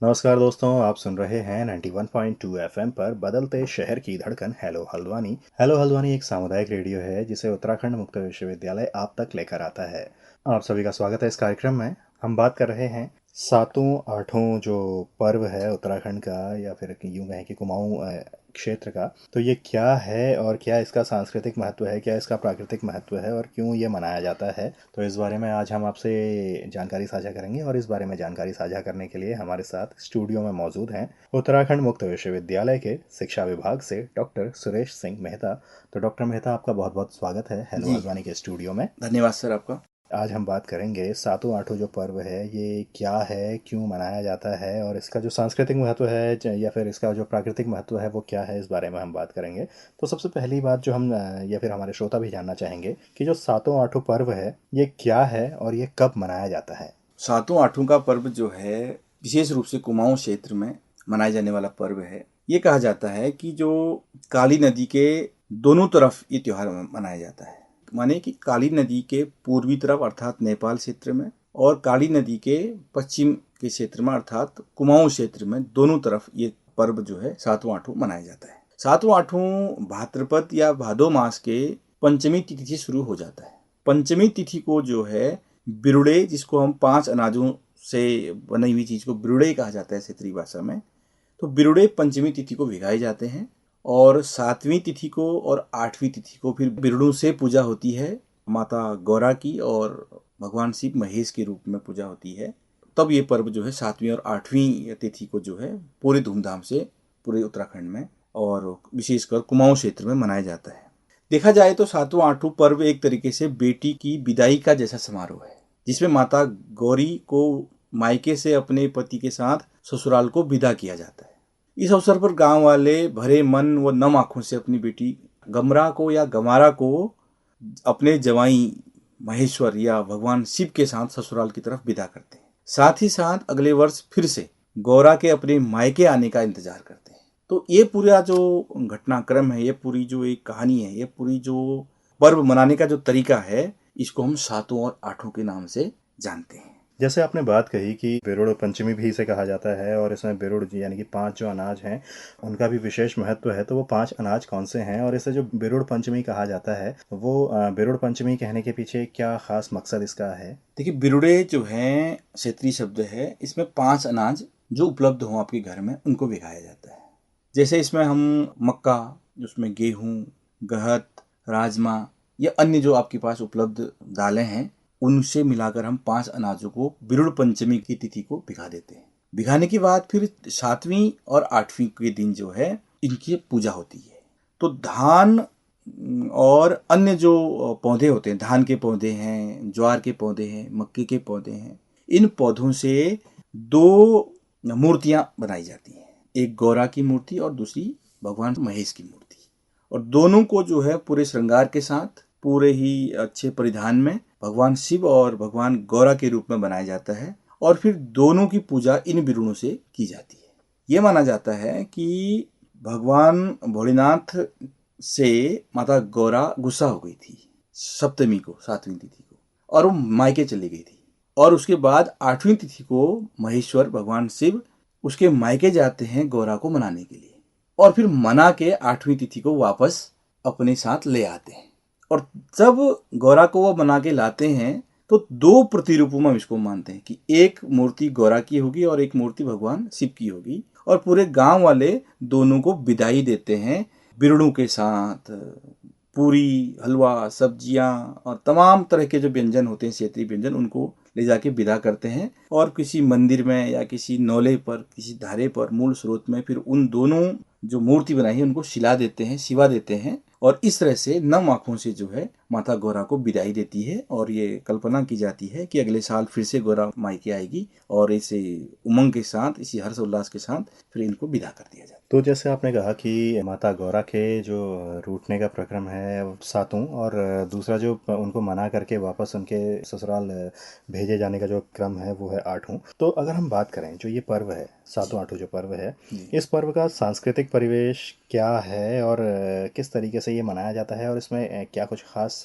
नमस्कार दोस्तों, आप सुन रहे हैं 91.2 एफएम पर बदलते शहर की धड़कन हेलो हल्द्वानी। हेलो हल्द्वानी एक सामुदायिक रेडियो है जिसे उत्तराखंड मुक्त विश्वविद्यालय आप तक लेकर आता है। आप सभी का स्वागत है इस कार्यक्रम में। हम बात कर रहे हैं सातों आठों जो पर्व है उत्तराखंड का, या फिर यूं कहें कि कुमाऊं क्षेत्र का। तो ये क्या है और क्या इसका सांस्कृतिक महत्व है, क्या इसका प्राकृतिक महत्व है और क्यों ये मनाया जाता है, तो इस बारे में आज हम आपसे जानकारी साझा करेंगे। और इस बारे में जानकारी साझा करने के लिए हमारे साथ स्टूडियो में मौजूद हैं उत्तराखंड मुक्त विश्वविद्यालय के शिक्षा विभाग से डॉक्टर सुरेश सिंह मेहता। तो डॉक्टर मेहता, आपका बहुत बहुत स्वागत है हेलो जी, हल्द्वानी के स्टूडियो में। धन्यवाद सर आपका। आज हम बात करेंगे सातों आठों जो पर्व है ये क्या है, क्यों मनाया जाता है और इसका जो सांस्कृतिक महत्व है या फिर इसका जो प्राकृतिक महत्व है वो क्या है, इस बारे में हम बात करेंगे। तो सबसे पहली बात जो हम या फिर हमारे श्रोता भी जानना चाहेंगे कि जो सातों आठों पर्व है ये क्या है और ये कब मनाया जाता है। सातों आठों का पर्व जो है विशेष रूप से कुमाऊं क्षेत्र में मनाए जाने वाला पर्व है। ये कहा जाता है कि जो काली नदी के दोनों तरफ ये त्योहार मनाया जाता है। माने कि काली नदी के पूर्वी तरफ अर्थात नेपाल क्षेत्र में और काली नदी के पश्चिम के क्षेत्र में अर्थात कुमाऊं क्षेत्र में दोनों तरफ ये पर्व जो है सातों आठों मनाया जाता है। सातों आठों भाद्रपद या भादो मास के पंचमी तिथि से शुरू हो जाता है। पंचमी तिथि को जो है बिरुड़े, जिसको हम 5 अनाजों से बनी हुई चीज को बिरुड़े कहा जाता है क्षेत्रीय भाषा में, तो बिरुड़े पंचमी तिथि को भिगाए जाते हैं और 7वीं तिथि को और 8वीं तिथि को फिर बिरुड़ों से पूजा होती है माता गौरा की, और भगवान शिव महेश के रूप में पूजा होती है। तब ये पर्व जो है 7वीं और 8वीं तिथि को जो है पूरे धूमधाम से पूरे उत्तराखंड में और विशेषकर कुमाऊं क्षेत्र में मनाया जाता है। देखा जाए तो सातों आठों पर्व एक तरीके से बेटी की विदाई का जैसा समारोह है, जिसमें माता गौरी को मायके से अपने पति के साथ ससुराल को विदा किया जाता है। इस अवसर पर गांव वाले भरे मन व नम आंखों से अपनी बेटी गमरा को या गमारा को अपने जवाई महेश्वर या भगवान शिव के साथ ससुराल की तरफ विदा करते हैं। साथ ही साथ अगले वर्ष फिर से गौरा के अपने मायके आने का इंतजार करते हैं। तो ये पूरा जो घटनाक्रम है, ये पूरी जो एक कहानी है, ये पूरी जो पर्व मनाने का जो तरीका है, इसको हम सातों और आठों के नाम से जानते हैं। जैसे आपने बात कही कि बिरुड़ पंचमी भी इसे कहा जाता है और इसमें बिरुड़ यानी कि 5 जो अनाज हैं उनका भी विशेष महत्व है। तो वो 5 अनाज कौन से हैं और इसे जो बिरुड़ पंचमी कहा जाता है वो बिरुड़ पंचमी कहने के पीछे क्या खास मकसद इसका है। देखिए, बिरुड़े जो है क्षेत्रीय शब्द है, इसमें 5 अनाज जो उपलब्ध हों आपके घर में उनको भिगाया जाता है। जैसे इसमें हम मक्का, उसमें गेहूं, गहत, राजमा या अन्य जो आपके पास उपलब्ध दालें हैं, उनसे मिलाकर हम 5 अनाजों को बिरुड़ पंचमी की तिथि को भिगा देते हैं। भिगाने के बाद फिर 7वीं और 8वीं के दिन जो है इनकी पूजा होती है। तो धान और अन्य जो पौधे होते हैं, धान के पौधे हैं, ज्वार के पौधे हैं, मक्के के पौधे हैं, इन पौधों से 2 मूर्तियां बनाई जाती हैं। एक गौरा की मूर्ति और दूसरी भगवान महेश की मूर्ति। और दोनों को जो है पूरे श्रृंगार के साथ, पूरे ही अच्छे परिधान में भगवान शिव और भगवान गौरा के रूप में बनाया जाता है और फिर दोनों की पूजा इन बिरुड़ों से की जाती है। ये माना जाता है कि भगवान भोलेनाथ से माता गौरा गुस्सा हो गई थी सप्तमी को, 7वीं तिथि को, और वो मायके चली गई थी। और उसके बाद 8वीं तिथि को महेश्वर भगवान शिव उसके मायके जाते हैं गौरा को मनाने के लिए, और फिर मना के 8वीं तिथि को वापस अपने साथ ले आते हैं। और जब गौरा को वो मना के लाते हैं तो 2 प्रतिरूपों में हम इसको मानते हैं कि एक मूर्ति गौरा की होगी और एक मूर्ति भगवान शिव की होगी, और पूरे गांव वाले दोनों को विदाई देते हैं बिरड़ों के साथ। पूरी, हलवा, सब्जियां और तमाम तरह के जो व्यंजन होते हैं क्षेत्रीय व्यंजन, उनको ले जाके विदा करते हैं और किसी मंदिर में या किसी नौले पर, किसी धारे पर, मूल स्रोत में फिर उन दोनों जो मूर्ति बनाई है उनको शिला देते हैं, शिवा देते हैं, और इस तरह से नम आंखों से जो है माता गौरा को विदाई देती है। और ये कल्पना की जाती है कि अगले साल फिर से गौरा मायके आएगी और इसे उमंग के साथ, इसी हर्ष उल्लास के साथ फिर इनको विदा कर दिया जाता है। तो जैसे आपने कहा कि माता गौरा के जो रूठने का प्रक्रम है सातों, और दूसरा जो उनको मना करके वापस उनके ससुराल भेजे जाने का जो क्रम है वो है आठों। तो अगर हम बात करें जो ये पर्व है सातों आठों जो पर्व है, जी। इस पर्व का सांस्कृतिक परिवेश क्या है और किस तरीके से ये मनाया जाता है और इसमें क्या कुछ खास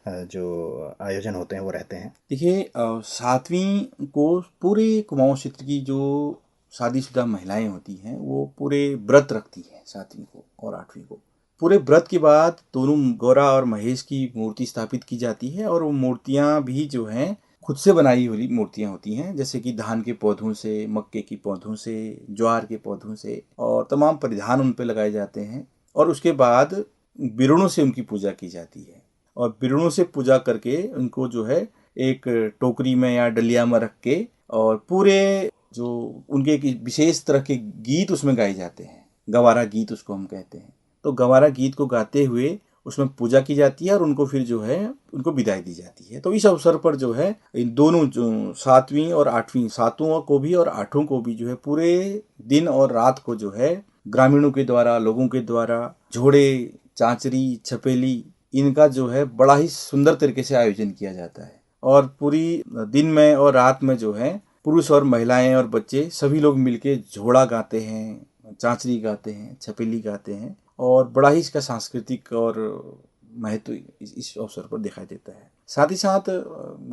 जो आयोजन होते हैं वो रहते हैं। देखिए, 7वीं को पूरे कुमाऊं क्षेत्र की जो शादीशुदा महिलाएं होती हैं वो पूरे व्रत रखती हैं 7वीं को और 8वीं को। पूरे व्रत के बाद दोनों गौरा और महेश की मूर्ति स्थापित की जाती है और वो मूर्तियां भी जो हैं खुद से बनाई हुई मूर्तियां होती हैं, जैसे कि धान के पौधों से, मक्के की पौधों से, ज्वार के पौधों से, और तमाम परिधान उन पे लगाए जाते हैं। और उसके बाद बिरुणों से उनकी पूजा की जाती है और बिरुणों से पूजा करके उनको जो है एक टोकरी में या डलिया में रख के और पूरे जो उनके एक विशेष तरह के गीत उसमें गाए जाते हैं, गवारा गीत उसको हम कहते हैं। तो गवारा गीत को गाते हुए उसमें पूजा की जाती है और उनको फिर जो है उनको विदाई दी जाती है। तो इस अवसर पर जो है इन दोनों जो 7वीं और 8वीं, 7वां को भी और 8वां को भी जो है पूरे दिन और रात को जो है ग्रामीणों के द्वारा, लोगों के द्वारा झोड़े, चांचरी, छपेली, इनका जो है बड़ा ही सुंदर तरीके से आयोजन किया जाता है। और पूरी दिन में और रात में जो है पुरुष और महिलाएं और बच्चे सभी लोग मिलके झोड़ा गाते हैं, चांचरी गाते हैं, छपेली गाते हैं और बड़ा ही इसका सांस्कृतिक और महत्व इस अवसर पर दिखाई देता है। साथ ही साथ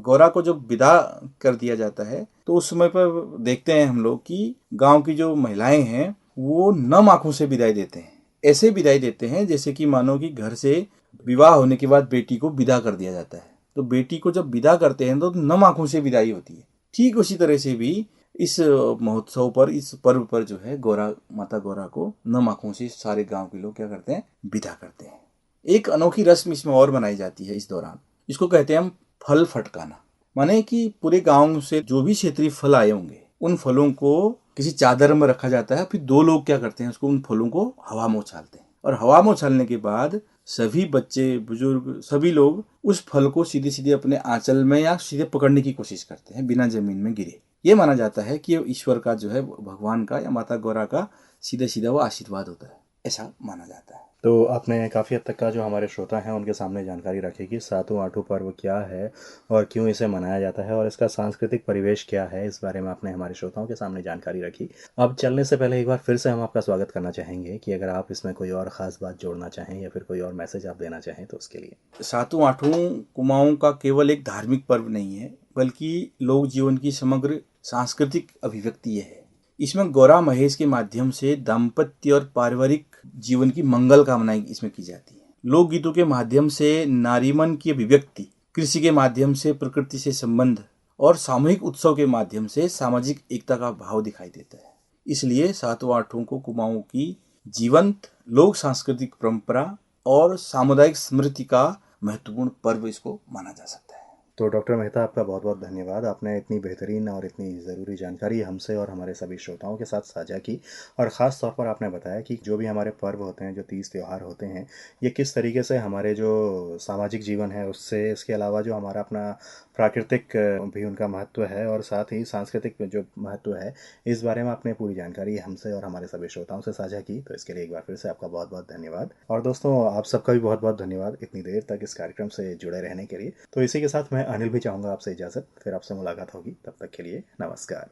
गौरा को जब विदा कर दिया जाता है तो उस समय पर देखते हैं हम लोग कि गांव की जो महिलाएं हैं वो नम आंखों से विदाई देते हैं। ऐसे विदाई देते हैं जैसे कि मानो कि घर से विवाह होने के बाद बेटी को विदा कर दिया जाता है। तो बेटी को जब विदा करते हैं तो नम आंखों से विदाई होती है। ठीक उसी तरह से भी इस महोत्सव पर, इस पर्व पर जो है गौरा, माता गौरा को नम आंखों से सारे गांव के लोग क्या करते हैं, विदा करते हैं। एक अनोखी रस्म इसमें और बनाई जाती है इस दौरान, इसको कहते हैं हम फल फटकाना। माने कि पूरे गांव से जो भी क्षेत्रीय फल आए होंगे उन फलों को किसी चादर में रखा जाता है। फिर 2 लोग क्या करते हैं, उसको, उन फलों को हवा में उछालते हैं और हवा में उछालने के बाद सभी बच्चे, बुजुर्ग, सभी लोग उस फल को सीधे सीधे अपने आंचल में या सीधे पकड़ने की कोशिश करते हैं बिना जमीन में गिरे। ये माना जाता है कि ईश्वर का जो है, भगवान का या माता गौरा का सीधा सीधा वो आशीर्वाद होता है, ऐसा माना जाता है। तो आपने काफ़ी हद तक का जो हमारे श्रोता हैं उनके सामने जानकारी रखी कि 7वां-8वां पर्व क्या है और क्यों इसे मनाया जाता है और इसका सांस्कृतिक परिवेश क्या है, इस बारे में आपने हमारे श्रोताओं के सामने जानकारी रखी। अब चलने से पहले एक बार फिर से हम आपका स्वागत करना चाहेंगे कि अगर आप इसमें कोई और ख़ास बात जोड़ना चाहें या फिर कोई और मैसेज आप देना चाहें तो उसके लिए। 7वां-8वां कुमाऊं का केवल एक धार्मिक पर्व नहीं है, बल्कि लोक जीवन की समग्र सांस्कृतिक अभिव्यक्ति है। इसमें गौरा महेश के माध्यम से दाम्पत्य और पारिवारिक जीवन की मंगल कामनाएं इसमें की जाती है। लोकगीतों के माध्यम से नारीमन की अभिव्यक्ति, कृषि के माध्यम से प्रकृति से संबंध और सामूहिक उत्सव के माध्यम से सामाजिक एकता का भाव दिखाई देता है। इसलिए 7वां-8वां को कुमाऊं की जीवंत लोक सांस्कृतिक परंपरा और सामुदायिक स्मृति का महत्वपूर्ण पर्व इसको माना जा सकता है। तो डॉक्टर मेहता, आपका बहुत बहुत धन्यवाद। आपने इतनी बेहतरीन और इतनी ज़रूरी जानकारी हमसे और हमारे सभी श्रोताओं के साथ साझा की और ख़ास तौर पर आपने बताया कि जो भी हमारे पर्व होते हैं, जो तीज त्यौहार होते हैं, ये किस तरीके से हमारे जो सामाजिक जीवन है उससे, इसके अलावा जो हमारा अपना प्राकृतिक भी उनका महत्व है और साथ ही सांस्कृतिक जो महत्व है, इस बारे में आपने पूरी जानकारी हमसे और हमारे सभी श्रोताओं से साझा की। तो इसके लिए एक बार फिर से आपका बहुत बहुत धन्यवाद। और दोस्तों, आप सबका भी बहुत बहुत धन्यवाद इतनी देर तक इस कार्यक्रम से जुड़े रहने के लिए। तो इसी के साथ मैं अनिल भी चाहूँगा आपसे इजाज़त, फिर आपसे मुलाकात होगी, तब तक के लिए नमस्कार।